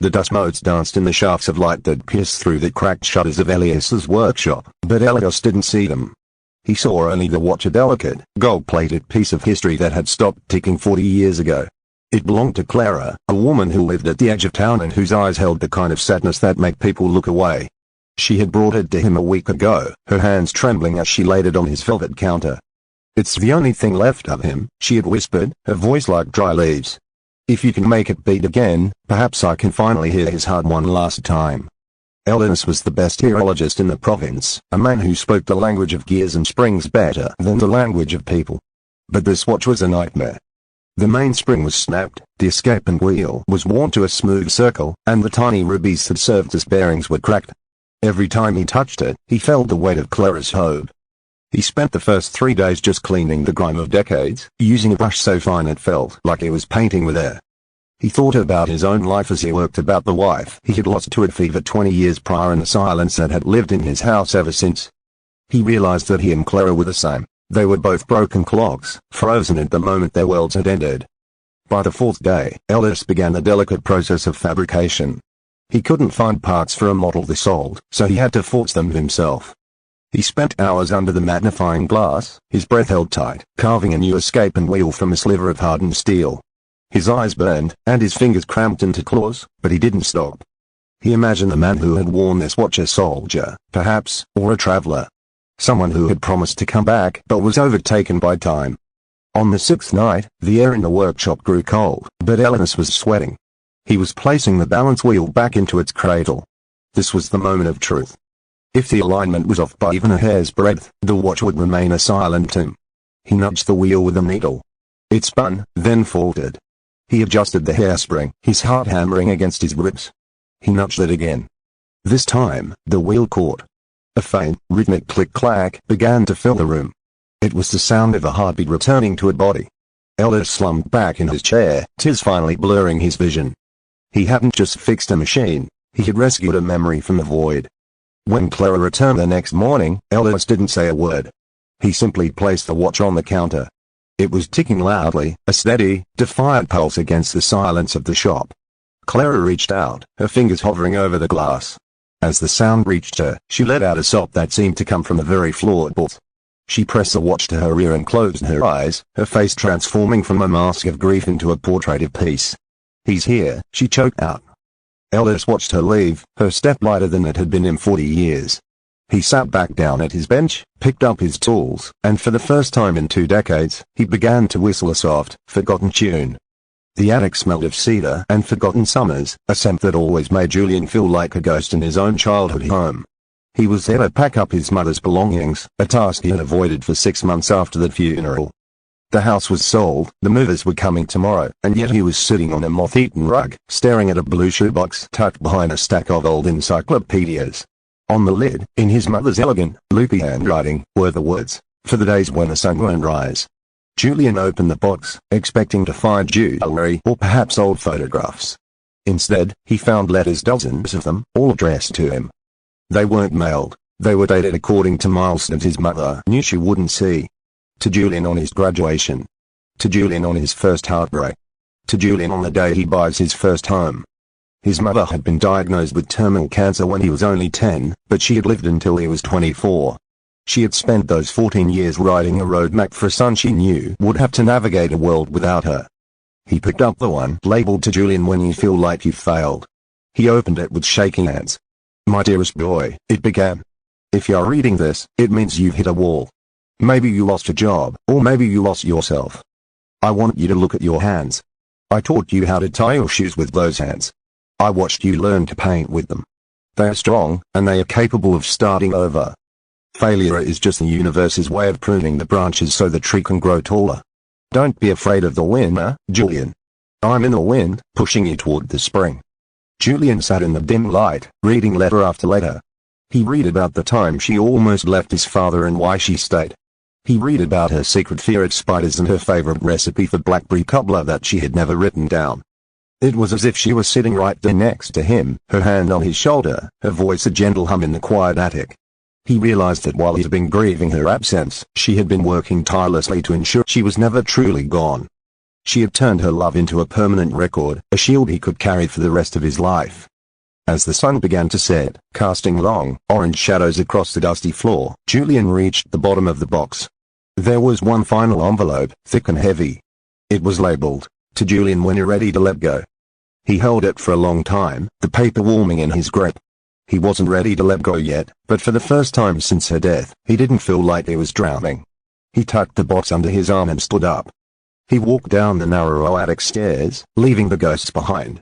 The dust motes danced in the shafts of light that pierced through the cracked shutters of Elias's workshop, but Elias didn't see them. He saw only the watch, a delicate, gold-plated piece of history that had stopped ticking 40 years ago. It belonged to Clara, a woman who lived at the edge of town and whose eyes held the kind of sadness that make people look away. She had brought it to him a week ago, her hands trembling as she laid it on his velvet counter. "It's the only thing left of him," she had whispered, her voice like dry leaves. "If you can make it beat again, perhaps I can finally hear his heart one last time." Elias was the best horologist in the province, a man who spoke the language of gears and springs better than the language of people. But this watch was a nightmare. The mainspring was snapped, the escapement wheel was worn to a smooth circle, and the tiny rubies that served as bearings were cracked. Every time he touched it, he felt the weight of Clara's hope. He spent the first 3 days just cleaning the grime of decades, using a brush so fine it felt like he was painting with air. He thought about his own life as he worked, about the wife he had lost to a fever 20 years prior and the silence that had lived in his house ever since. He realized that he and Clara were the same. They were both broken clocks, frozen at the moment their worlds had ended. By the 4th day, Elias began the delicate process of fabrication. He couldn't find parts for a model this old, so he had to forge them himself. He spent hours under the magnifying glass, his breath held tight, carving a new escapement wheel from a sliver of hardened steel. His eyes burned, and his fingers cramped into claws, but he didn't stop. He imagined the man who had worn this watch, a soldier, perhaps, or a traveler. Someone who had promised to come back but was overtaken by time. On the 6th night, the air in the workshop grew cold, but Elias was sweating. He was placing the balance wheel back into its cradle. This was the moment of truth. If the alignment was off by even a hair's breadth, the watch would remain a silent tomb. He nudged the wheel with a needle. It spun, then faltered. He adjusted the hairspring, his heart hammering against his ribs. He nudged it again. This time, the wheel caught. A faint, rhythmic click-clack began to fill the room. It was the sound of a heartbeat returning to a body. Elias slumped back in his chair, tears finally blurring his vision. He hadn't just fixed a machine, he had rescued a memory from the void. When Clara returned the next morning, Elias didn't say a word. He simply placed the watch on the counter. It was ticking loudly, a steady, defiant pulse against the silence of the shop. Clara reached out, her fingers hovering over the glass. As the sound reached her, she let out a sob that seemed to come from the very floorboards. She pressed the watch to her ear and closed her eyes, her face transforming from a mask of grief into a portrait of peace. "He's here," she choked out. Elias watched her leave, her step lighter than it had been in 40 years. He sat back down at his bench, picked up his tools, and for the first time in 2 decades, he began to whistle a soft, forgotten tune. The attic smelled of cedar and forgotten summers, a scent that always made Julian feel like a ghost in his own childhood home. He was there to pack up his mother's belongings, a task he had avoided for 6 months after the funeral. The house was sold, the movers were coming tomorrow, and yet he was sitting on a moth-eaten rug, staring at a blue shoebox tucked behind a stack of old encyclopedias. On the lid, in his mother's elegant, loopy handwriting, were the words, "For the days when the sun won't rise." Julian opened the box, expecting to find jewelry or perhaps old photographs. Instead, he found letters, dozens of them, all addressed to him. They weren't mailed, they were dated according to milestones his mother knew she wouldn't see. To Julian on his graduation. To Julian on his first heartbreak. To Julian on the day he buys his first home. His mother had been diagnosed with terminal cancer when he was only 10, but she had lived until he was 24. She had spent those 14 years writing a roadmap for a son she knew would have to navigate a world without her. He picked up the one labeled "To Julian when you feel like you've failed." He opened it with shaking hands. "My dearest boy," it began. "If you're reading this, it means you've hit a wall. Maybe you lost a job, or maybe you lost yourself. I want you to look at your hands. I taught you how to tie your shoes with those hands. I watched you learn to paint with them. They are strong, and they are capable of starting over. Failure is just the universe's way of pruning the branches so the tree can grow taller. Don't be afraid of the wind, Julian. I'm in the wind, pushing you toward the spring." Julian sat in the dim light, reading letter after letter. He read about the time she almost left his father and why she stayed. He read about her secret fear of spiders and her favorite recipe for blackberry cobbler that she had never written down. It was as if she was sitting right there next to him, her hand on his shoulder, her voice a gentle hum in the quiet attic. He realized that while he had been grieving her absence, she had been working tirelessly to ensure she was never truly gone. She had turned her love into a permanent record, a shield he could carry for the rest of his life. As the sun began to set, casting long, orange shadows across the dusty floor, Julian reached the bottom of the box. There was one final envelope, thick and heavy. It was labeled, "To Julian when you're ready to let go." He held it for a long time, the paper warming in his grip. He wasn't ready to let go yet, but for the first time since her death, he didn't feel like he was drowning. He tucked the box under his arm and stood up. He walked down the narrow attic stairs, leaving the ghosts behind.